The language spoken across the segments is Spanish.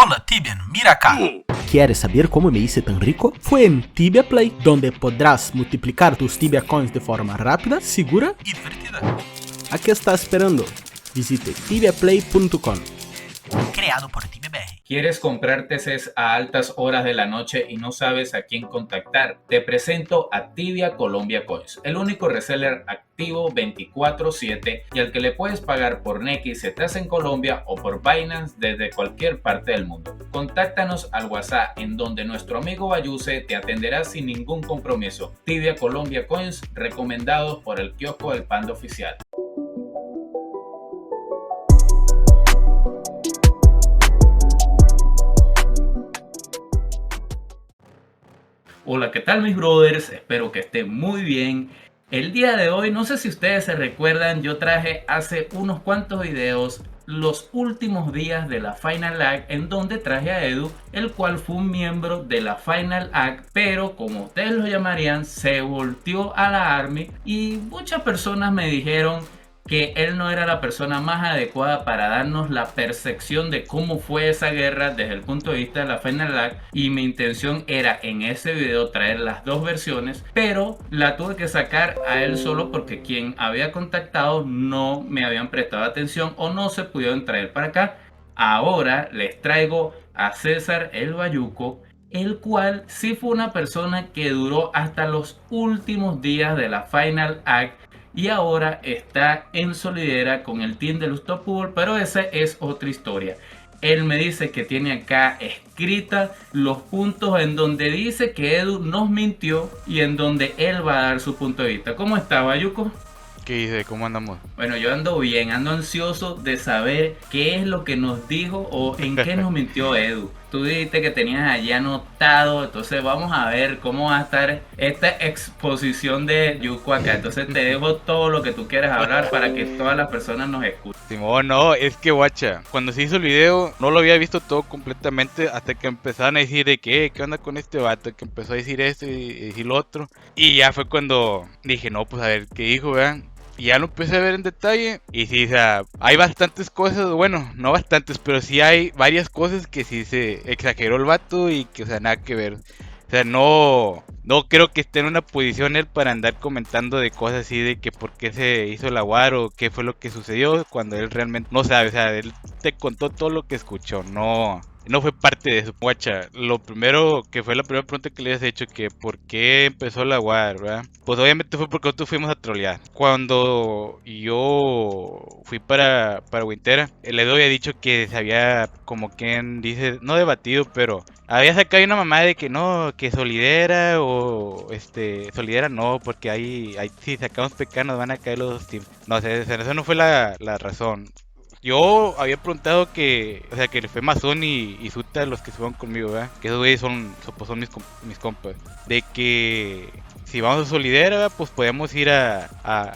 Hola Tibian, mira acá. ¿Quieres saber cómo me hice tan rico? Fue en Tibia Play, donde podrás multiplicar tus Tibia Coins de forma rápida, segura Y divertida. ¿A qué estás esperando? Visite tibiaplay.com. Creado por TibiaBR. ¿Quieres comprar TCs a altas horas de la noche y no sabes a quién contactar? Te presento a Tibia Colombia Coins, el único reseller activo 24/7 y al que le puedes pagar por Nequi si estás en Colombia o por Binance desde cualquier parte del mundo. Contáctanos al WhatsApp en donde nuestro amigo Bayuse te atenderá sin ningún compromiso. Tibia Colombia Coins, recomendados por el kiosco del Panda Oficial. Hola, ¿qué tal mis brothers? Espero que estén muy bien. El día de hoy, no sé si ustedes se recuerdan, yo traje hace unos cuantos videos los últimos días de la Final Act, en donde traje a Edu, el cual fue un miembro de la Final Act, pero como ustedes lo llamarían, se volteó a la Army y muchas personas me dijeron que él no era la persona más adecuada para darnos la percepción de cómo fue esa guerra desde el punto de vista de la Final Act, y mi intención era en ese video traer las dos versiones, pero la tuve que sacar a él solo porque quien había contactado no me habían prestado atención o no se pudieron traer para acá. Ahora les traigo a César el Bayuco, el cual sí fue una persona que duró hasta los últimos días de la Final Act y ahora está en Solidera con el team de los Top Pool, pero esa es otra historia. Él me dice que tiene acá escrita los puntos en donde dice que Edu nos mintió y en donde él va a dar su punto de vista. ¿Cómo está, Bayuco? ¿Qué dice? ¿Cómo andamos? Bueno, yo ando bien, ando ansioso de saber qué es lo que nos dijo o en qué nos mintió Edu. Tú dijiste que tenías allá anotado, entonces vamos a ver cómo va a estar esta exposición de Yuko acá. Entonces te dejo todo lo que tú quieras hablar para que todas las personas nos escuchen. Simón, no, es que guacha, cuando se hizo el video no lo había visto todo completamente hasta que empezaron a decir de qué onda con este vato, que empezó a decir esto y decir lo otro. Y ya fue cuando dije, no, pues a ver qué dijo, vean. Y ya lo empecé a ver en detalle y sí, o sea, hay bastantes cosas, bueno, no bastantes, pero sí hay varias cosas que sí se exageró el vato y que, o sea, nada que ver. O sea, no creo que esté en una posición él para andar comentando de cosas así de que por qué se hizo la war o qué fue lo que sucedió cuando él realmente no sabe. O sea, él te contó todo lo que escuchó, no fue parte de su guacha. Lo primero que fue la primera pregunta que le habías hecho, que por qué empezó la war, ¿verdad? Pues obviamente fue porque nosotros fuimos a trolear. Cuando yo fui para Wintera, el Edo había dicho que se había, como quien dice, no debatido, pero había sacado una mamá de que no, que Solidera o Solidera no, porque ahí si sacamos PK nos van a caer los dos teams. No sé, eso no fue la razón. Yo había preguntado que, o sea, que fue Mazón y Zuta los que estuvieron conmigo, ¿verdad? Que esos güeyes son mis compas. De que si vamos a Solidera, ¿verdad? Pues podemos ir a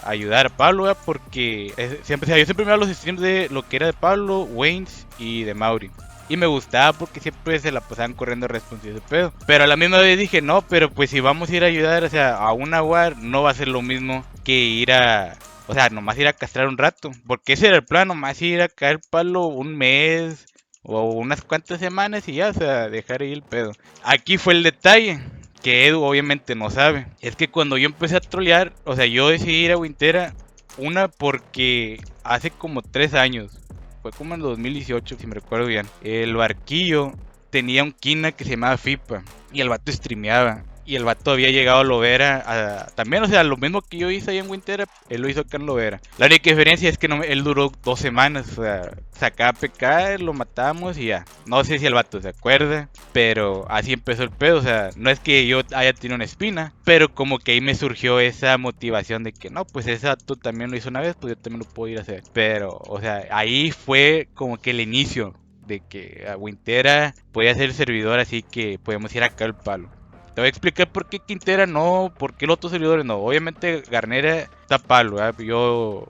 ayudar a Pablo, ¿verdad? Porque siempre, o sea, yo siempre miraba los streams de lo que era de Pablo, Waynes y de Mauri. Y me gustaba porque siempre se la pasaban corriendo responsivo de pedo. Pero a la misma vez dije, no, pero pues si vamos a ir a ayudar, o sea, a una war, no va a ser lo mismo que ir a... O sea, nomás ir a castrar un rato. Porque ese era el plan, nomás ir a caer palo un mes o unas cuantas semanas y ya, o sea, dejar ahí el pedo. Aquí fue el detalle, que Edu obviamente no sabe. Es que cuando yo empecé a trolear, o sea, yo decidí ir a Wintera, una porque hace como 3 años, fue como en 2018, si me recuerdo bien, el barquillo tenía un kina que se llamaba FIPA y el vato streameaba. Y el vato había llegado a Lovera también, o sea, lo mismo que yo hice ahí en Wintera, él lo hizo acá en Lovera. La única diferencia es que él duró 2 semanas, o sea, sacaba PK, lo matamos y ya. No sé si el vato se acuerda, pero así empezó el pedo, o sea, no es que yo haya tenido una espina, pero como que ahí me surgió esa motivación de que no, pues ese vato también lo hizo una vez, pues yo también lo puedo ir a hacer. Pero, o sea, ahí fue como que el inicio de que a Wintera podía ser servidor, así que podemos ir acá al palo. Te voy a explicar por qué Quintera no, por qué los otros servidores no. Obviamente Garnera está Pablo, ¿eh? Yo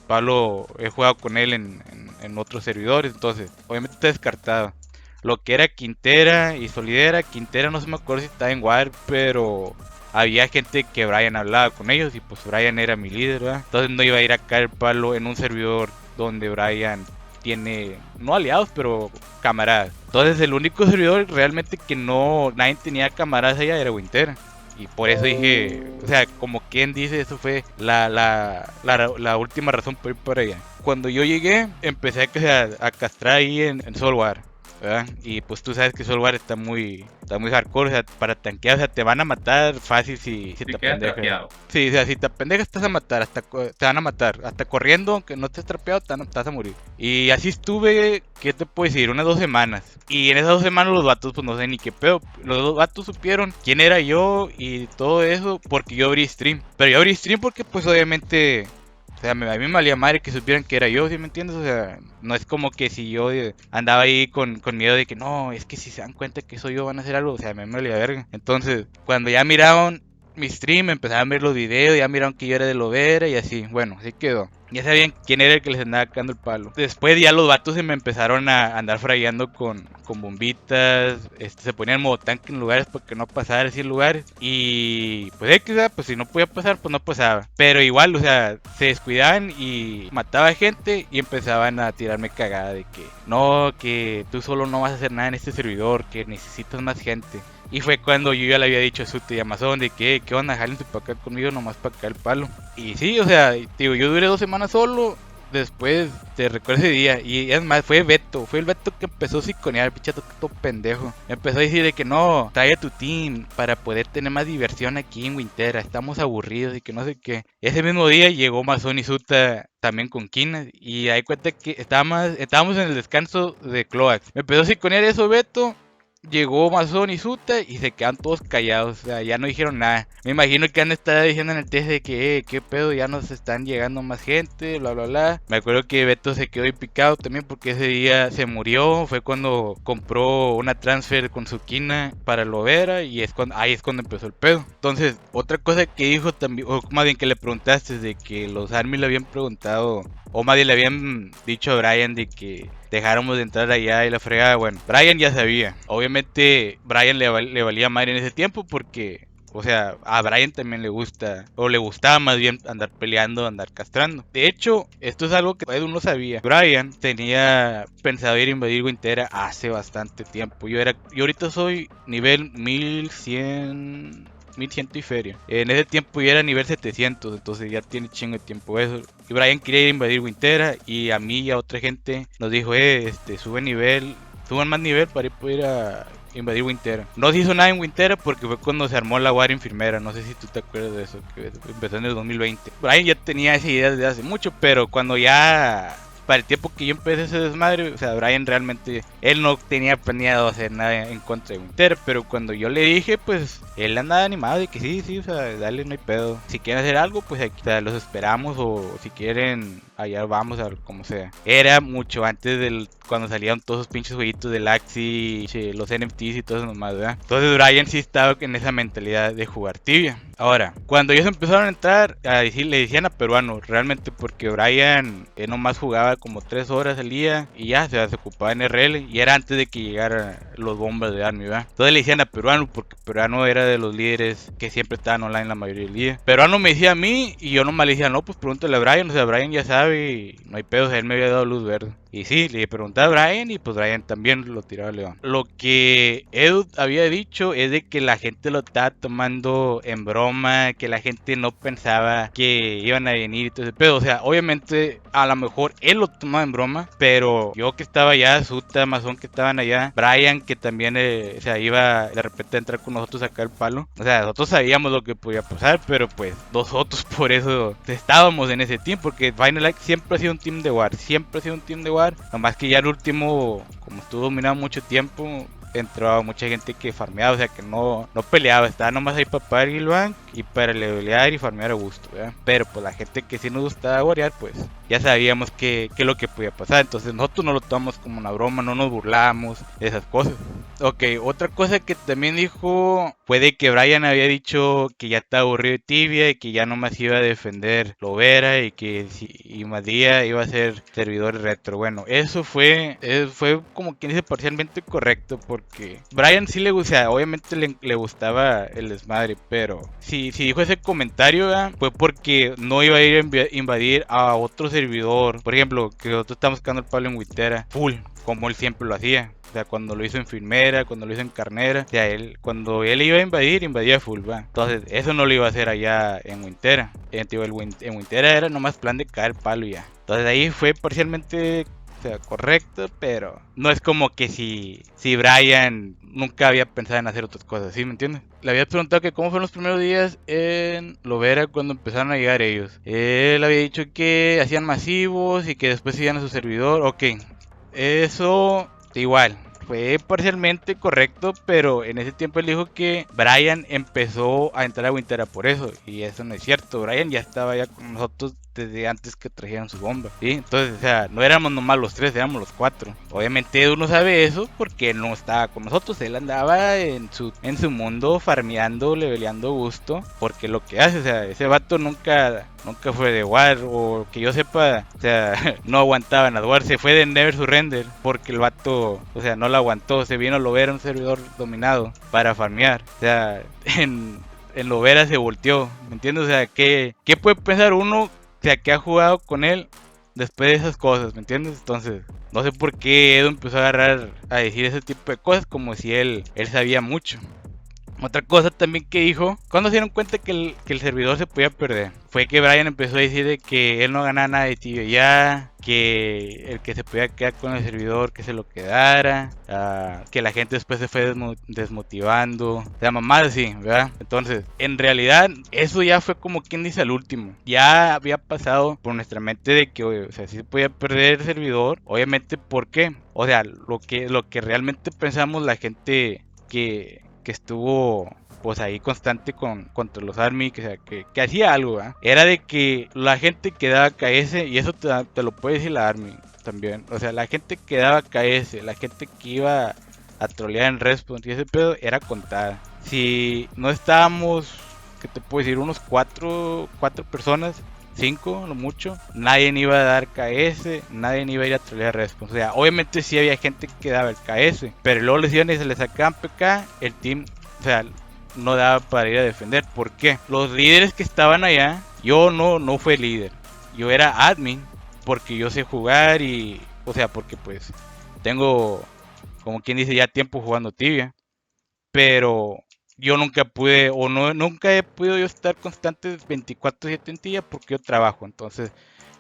Pablo he jugado con él en otros servidores, entonces obviamente está descartado. Lo que era Quintera y Solidera, Quintera no se me acuerdo si estaba en War, pero había gente que Brian hablaba con ellos y pues Brian era mi líder, ¿verdad? Entonces no iba a ir acá el palo en un servidor donde Brian tiene, no aliados, pero camaradas. Entonces el único servidor realmente que nadie tenía camaradas allá era Wintera. Y por eso dije, o sea, como quien dice, eso fue la última razón por ir para allá. Cuando yo llegué, empecé a castrar ahí en Solwar, ¿verdad? Y pues tú sabes que Solwar está muy hardcore, o sea, para tanquear, o sea, te van a matar fácil si te apendejas. Sí, o sea, si te apendejas te vas a matar, te van a matar, hasta corriendo, aunque no estés trapeado, te vas a morir. Y así estuve, ¿qué te puedo decir? Unas 2 semanas. Y en esas 2 semanas los vatos, pues no sé ni qué pedo. Los 2 vatos supieron quién era yo y todo eso, porque yo abrí stream. Pero yo abrí stream porque pues obviamente... O sea, a mí me valía madre que supieran que era yo, ¿sí me entiendes? O sea, no es como que si yo andaba ahí con miedo de que no, es que si se dan cuenta que soy yo van a hacer algo, o sea, a mí me valía verga. Entonces, cuando ya miraron mi stream, empezaron a ver los videos, ya miraron que yo era de Lovera y así, bueno, así quedó. Ya sabían quién era el que les andaba cagando el palo. Después ya los vatos se me empezaron a andar fragueando con bombitas. Se ponían modo tanque en lugares porque no pasara así en lugares. Y pues pues si no podía pasar, pues no pasaba. Pero igual, o sea, se descuidaban y mataba gente y empezaban a tirarme cagada de que no, que tú solo no vas a hacer nada en este servidor, que necesitas más gente. Y fue cuando yo ya le había dicho a Sute y Amazon de que, ¿qué onda? Jálense para acá conmigo nomás para acá el palo. Y sí, o sea, digo, yo duré 2 semanas solo. Después, te recuerdo ese día. Y es más, fue el Beto que empezó a siconear, el pichato todo pendejo. Empezó a decir de que no, trae a tu team para poder tener más diversión aquí en Wintera. Estamos aburridos y que no sé qué. Ese mismo día llegó Mazón y Suta también con Kina. Y ahí cuenta que estábamos en el descanso de Cloax. Me empezó a siconear eso Beto. Llegó Mazón y Suta y se quedan todos callados, o sea, ya no dijeron nada. Me imagino que han estado diciendo en el test de que, qué pedo, ya nos están llegando más gente, bla bla bla. Me acuerdo que Beto se quedó ahí picado también porque ese día se murió, fue cuando compró una transfer con su quina para Lovera y ahí es cuando empezó el pedo. Entonces, otra cosa que dijo también, o más bien que le preguntaste, de que los Army le habían preguntado, o más bien le habían dicho a Brian de que dejáramos de entrar allá y la fregada. Bueno, Brian ya sabía. Obviamente Brian le valía madre en ese tiempo porque, o sea, a Brian también le gusta, o le gustaba más bien andar peleando, andar castrando. De hecho, esto es algo que Edu no sabía. Brian tenía pensado ir a invadir Wintera hace bastante tiempo. Yo ahorita soy nivel 1100 y feria. En ese tiempo ya era nivel 700, entonces ya tiene chingo de tiempo eso. Y Brian quería ir a invadir Wintera y a mí y a otra gente nos dijo, suban más nivel para ir a invadir Wintera. No se hizo nada en Wintera porque fue cuando se armó la guardia enfermera. No sé si tú te acuerdas de eso, que empezó en el 2020. Brian ya tenía esa idea desde hace mucho, pero cuando ya... Para el tiempo que yo empecé ese desmadre, o sea, Brian realmente, él no tenía planeado hacer nada en contra de Winter, pero cuando yo le dije, pues, él andaba animado de que sí, o sea, dale, no hay pedo. Si quieren hacer algo, pues aquí, o sea, los esperamos, o si quieren, allá vamos a ver como sea. Era mucho antes cuando salían todos esos pinches jueguitos del Axie, los NFTs y todo eso nomás, ¿verdad? Entonces Brian sí estaba en esa mentalidad de jugar tibia. Ahora, cuando ellos empezaron a entrar, le decían a peruano, realmente porque Brian nomás jugaba como 3 horas al día y ya, o sea, se ocupaba en RL y era antes de que llegaran los bombas de Army, ¿verdad? Entonces le decían a peruano porque peruano era de los líderes que siempre estaban online la mayoría del día. Peruano me decía a mí y yo nomás le decía, no, pues pregúntale a Brian, o sea, Brian ya sabe y no hay pedo, o sea, él me había dado luz verde. Y sí, le preguntaba a Brian y pues Brian también lo tiraba a León. Lo que Edu había dicho es de que la gente lo estaba tomando en broma, que la gente no pensaba que iban a venir y todo ese pedo. O sea, obviamente a lo mejor él lo tomaba en broma, pero yo que estaba allá, Suta, Amazon que estaban allá, Brian que también o sea, iba de repente a entrar con nosotros a sacar el palo. O sea, nosotros sabíamos lo que podía pasar, pero pues nosotros por eso estábamos en ese team, porque Final Act siempre ha sido un team de war, nomás que ya el último, como estuvo dominado mucho tiempo, entró mucha gente que farmeaba, o sea que no peleaba, estaba nomás ahí para pagar el bank y para levelear y farmear a gusto, ¿verdad? Pero pues la gente que sí nos gustaba guarear, pues ya sabíamos que lo que podía pasar, entonces nosotros no lo tomamos como una broma, no nos burlamos de esas cosas. Ok, otra cosa que también dijo fue de que Brian había dicho que ya estaba aburrido de Tibia y que ya nomás iba a defender Lovera y que si invadía iba a ser servidor retro. Bueno, eso fue como quien dice parcialmente correcto porque Brian sí le gustaba, obviamente le gustaba el desmadre, pero si dijo ese comentario fue porque no iba a ir a invadir a otro servidor. Por ejemplo, que nosotros estamos buscando el Pablo en Witera full, como él siempre lo hacía. O sea, cuando lo hizo en Filmera, cuando lo hizo en Carnera, o sea, cuando él iba a invadir, invadía full, va. Entonces, eso no lo iba a hacer allá en Wintera. En Wintera era nomás plan de caer palo y ya. Entonces, ahí fue parcialmente, o sea, correcto, pero no es como que si Brian nunca había pensado en hacer otras cosas, ¿sí me entiendes? Le había preguntado que cómo fueron los primeros días en Lovera cuando empezaron a llegar ellos. Él había dicho que hacían masivos y que después iban a su servidor. Ok, eso igual, fue parcialmente correcto, pero en ese tiempo él dijo que Brian empezó a entrar a Wintera por eso, y eso no es cierto. Brian ya estaba ya con nosotros desde antes que trajeran su bomba, ¿sí? Entonces, o sea, no éramos nomás los 3, éramos los 4. Obviamente Edu no sabe eso porque él no estaba con nosotros, él andaba en su mundo farmeando, leveleando gusto, porque lo que hace, o sea, ese vato nunca fue de War, o que yo sepa, o sea, no aguantaba en las War, se fue de Never Surrender, porque el vato, o sea, no lo aguantó, se vino a Lovera, un servidor dominado, para farmear, o sea, en Lovera se volteó, ¿me entiendes? O sea, ¿qué puede pensar uno, o sea, que ha jugado con él después de esas cosas, ¿me entiendes? Entonces, no sé por qué Edu empezó a agarrar a decir ese tipo de cosas, como si él sabía mucho. Otra cosa también que dijo, cuando se dieron cuenta que el servidor se podía perder, fue que Brian empezó a decir de que él no ganaba nada de Tibia ya, que el que se podía quedar con el servidor que se lo quedara, que la gente después se fue desmotivando, o sea, mamás así, ¿verdad? Entonces, en realidad, eso ya fue como quien dice al último, ya había pasado por nuestra mente de que, o sea, sí se podía perder el servidor, obviamente, ¿por qué? O sea, lo que realmente pensamos la gente que estuvo pues ahí constante contra los Army, que hacía algo, ¿eh? Era de que la gente que daba KS, y eso te lo puede decir la Army también, o sea, la gente que daba KS, la gente que iba a trolear en Respawn y ese pedo era contada. Si no estábamos, ¿qué te puedo decir? Unos 4 personas, 5 lo mucho, nadie iba a dar KS, nadie iba a ir a trolear Respawn. O sea, obviamente sí había gente que daba el KS, pero luego les iban y se les sacaban PK, el team, o sea, no daba para ir a defender. ¿Por qué? Los líderes que estaban allá, yo no fui líder, yo era admin, porque yo sé jugar y, o sea, porque pues tengo, como quien dice, ya tiempo jugando Tibia, pero yo nunca pude, o nunca he podido yo estar constante 24/7 en Tibia porque yo trabajo. Entonces,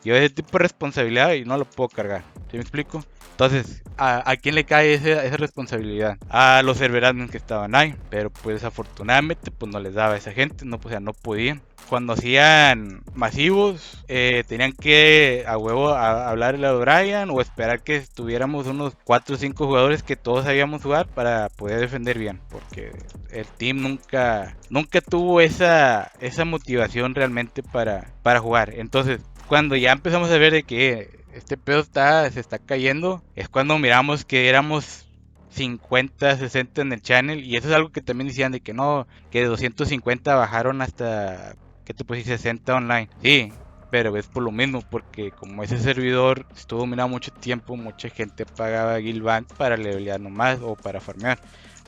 yo ese tipo de responsabilidad y no lo puedo cargar. ¿Sí me explico? Entonces, ¿a quién le cae esa responsabilidad? A los serveradmins que estaban ahí. Pero pues desafortunadamente pues no les daba a esa gente, no, pues, o sea, no podían. Cuando hacían masivos, tenían que a huevo hablarle a Brian o esperar que estuviéramos unos 4 o 5 jugadores que todos sabíamos jugar para poder defender bien, porque el team nunca tuvo esa motivación realmente para jugar. Entonces, cuando ya empezamos a ver de que este pedo se está cayendo, es cuando miramos que éramos 50, 60 en el channel, y eso es algo que también decían de que no, que de 250 bajaron hasta, ¿qué te puedo decir? 60 online. Sí, pero es por lo mismo, porque como ese servidor estuvo dominado mucho tiempo, mucha gente pagaba guild bank para levelear nomás o para farmear.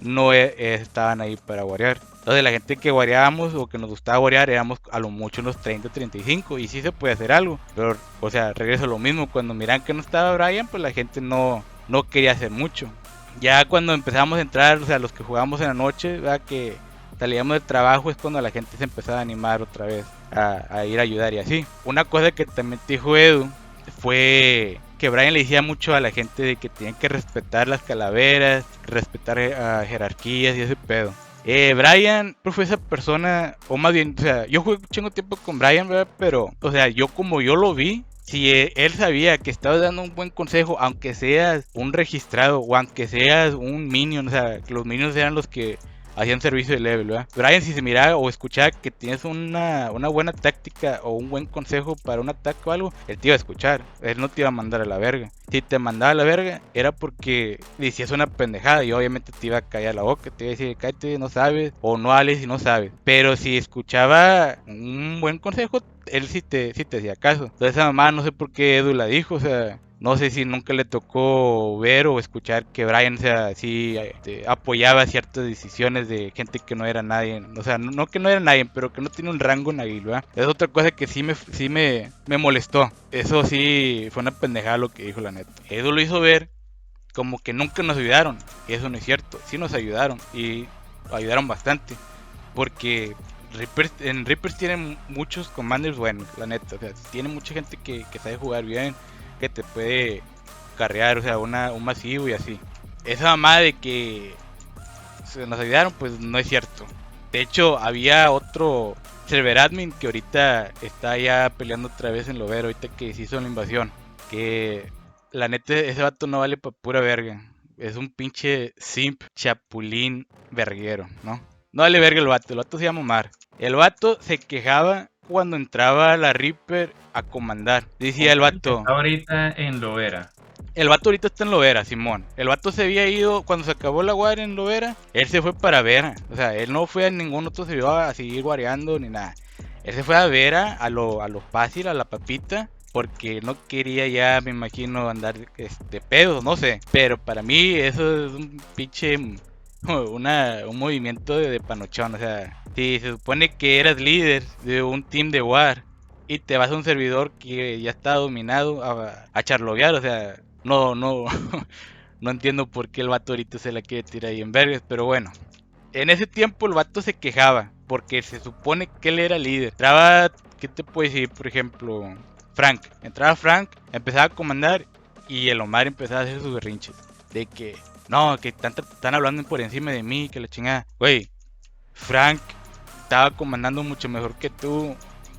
No estaban ahí para guarear. Entonces la gente que guareábamos o que nos gustaba guarear éramos a lo mucho unos 30, 35 y sí se puede hacer algo. Pero, o sea, regreso a lo mismo, cuando miran que no estaba Brian, pues la gente no quería hacer mucho. Ya cuando empezamos a entrar, o sea, los que jugábamos en la noche, ¿verdad? Que salíamos del trabajo, es cuando la gente se empezaba a animar otra vez a ir a ayudar y así. Una cosa que también te dijo Edu fue que Brian le decía mucho a la gente de que tenían que respetar las calaveras, respetar jerarquías y ese pedo. Brian fue esa persona, o más bien, o sea, yo jugué un chingo tiempo con Brian, ¿verdad? Pero, o sea, yo como yo lo vi, si él sabía que estabas dando un buen consejo, aunque seas un registrado o aunque seas un minion, o sea, los minions eran los que hacían servicio de level, ¿verdad? Brian, si se miraba o escuchaba que tienes una buena táctica o un buen consejo para un ataque o algo, él te iba a escuchar, él no te iba a mandar a la verga. Si te mandaba a la verga, era porque decías una pendejada y obviamente te iba a callar la boca, te iba a decir, cállate, no sabes, o no hables si no sabes. Pero si escuchaba un buen consejo, él sí te hacía caso. Entonces esa mamá no sé por qué Edu la dijo, o sea, no sé si nunca le tocó ver o escuchar que Brian, o sea, sí apoyaba ciertas decisiones de gente que no era nadie. O sea, no que no era nadie, pero que no tiene un rango en Aguil, ¿verdad? Es otra cosa que sí me molestó. Eso sí fue una pendejada lo que dijo, la neta. Edu lo hizo ver como que nunca nos ayudaron. Y eso no es cierto. Sí nos ayudaron y ayudaron bastante. Porque en Reapers tienen muchos commanders buenos, la neta. O sea, tiene mucha gente que sabe jugar bien, que te puede carrear, o sea, un masivo y así. Esa mamada de que nos ayudaron, pues no es cierto. De hecho, había otro server admin que ahorita está ya peleando otra vez en Lovera, ahorita que se hizo la invasión. Que la neta, ese vato no vale pa' pura verga. Es un pinche simp, chapulín, verguero, ¿no? No vale verga el vato se llama Omar. El vato se quejaba cuando entraba la Reaper a comandar. Decía el vato. Está ahorita en Lovera. El vato ahorita está en Lovera, Simón. El vato se había ido cuando se acabó la guardia en Lovera. Él se fue para Vera. O sea, él no fue a ningún otro servidor a seguir guareando ni nada. Él se fue a Vera, a lo fácil, a la papita. Porque no quería ya, me imagino, andar de pedos, no sé. Pero para mí eso es un pinche... un movimiento de panochón. O sea, si se supone que eras líder de un team de war y te vas a un servidor que ya está dominado a charlovear, o sea, no entiendo por qué el vato ahorita se la quiere tirar ahí en vergas, pero bueno. En ese tiempo el vato se quejaba porque se supone que él era líder. Entraba, ¿qué te puedo decir? Por ejemplo, Frank. Entraba Frank, empezaba a comandar y el Omar empezaba a hacer sus berrinches de que no, que están hablando por encima de mí, que la chingada. Güey, Frank estaba comandando mucho mejor que tú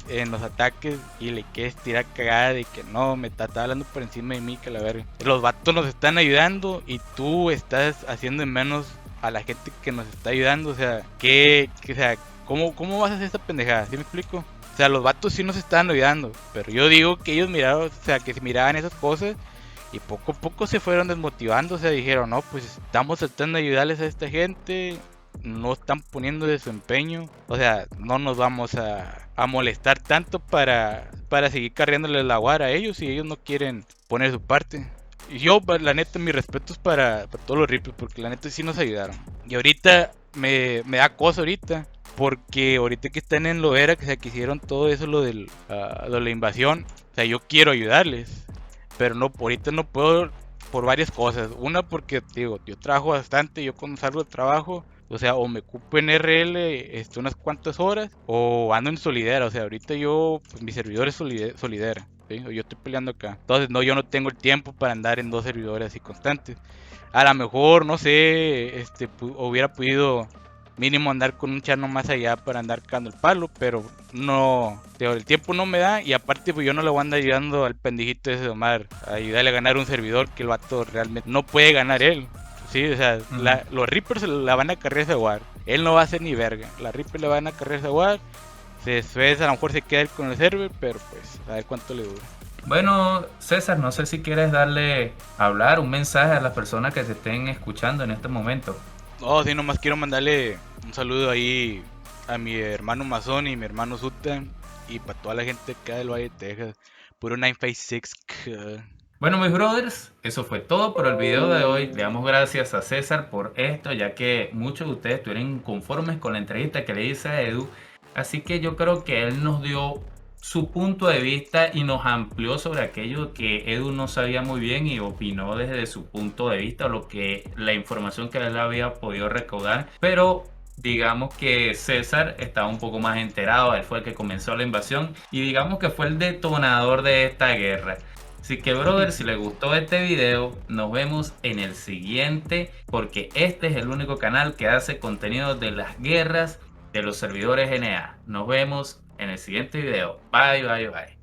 en los ataques y le quieres tirar cagada de que no, me está hablando por encima de mí, que la verga. Los vatos nos están ayudando y tú estás haciendo en menos a la gente que nos está ayudando. O sea, o sea, ¿cómo vas a hacer esta pendejada? ¿Sí me explico? O sea, los vatos sí nos están ayudando, pero yo digo que ellos miraron, o sea, que se miraban esas cosas. Y poco a poco se fueron desmotivando, o sea, dijeron, no, pues estamos tratando de ayudarles a esta gente, no están poniendo de su empeño, o sea, no nos vamos a molestar tanto para seguir cargándoles la guara a ellos si ellos no quieren poner su parte. Y yo, la neta, mis respetos para todos los Reapers, porque la neta sí nos ayudaron. Y ahorita me da cosa ahorita, porque ahorita que están en Lovera, que se hicieron todo eso, lo de la invasión, o sea, yo quiero ayudarles. Pero no, ahorita no puedo por varias cosas. Una porque, digo, yo trabajo bastante. Yo cuando salgo de trabajo, o sea, o me ocupo en RL unas cuantas horas, o ando en Solidera. O sea, ahorita yo, pues mi servidor es Solidera, ¿sí? Yo estoy peleando acá. Entonces, no, yo no tengo el tiempo para andar en dos servidores así constantes. A lo mejor, no sé, hubiera podido mínimo andar con un chano más allá para andar cagando el palo, pero no, el tiempo no me da. Y aparte, pues yo no le voy a andar ayudando al pendejito ese de Omar a ayudarle a ganar un servidor que el vato realmente no puede ganar él. Sí, o sea, los Reapers la van a cargar ese war. Él no va a hacer ni verga. La Reapers le van a cargar ese war. Después a lo mejor se queda él con el server, pero pues a ver cuánto le dura. Bueno, César, no sé si quieres hablar un mensaje a las personas que se estén escuchando en este momento. No, sí, nomás quiero mandarle un saludo ahí a mi hermano Mazón y mi hermano Zuta y para toda la gente acá del Valle de Texas. Puro 956. Bueno, mis brothers, eso fue todo por el video de hoy. Le damos gracias a César por esto, ya que muchos de ustedes estuvieron inconformes con la entrevista que le hice a Edu. Así que yo creo que él nos dio su punto de vista y nos amplió sobre aquello que Edu no sabía muy bien y opinó desde su punto de vista, la información que él había podido recaudar. Pero digamos que César estaba un poco más enterado, él fue el que comenzó la invasión y digamos que fue el detonador de esta guerra. Así que, brother, si les gustó este video, nos vemos en el siguiente, porque este es el único canal que hace contenido de las guerras de los servidores NA. Nos vemos en el siguiente video. Bye, bye, bye.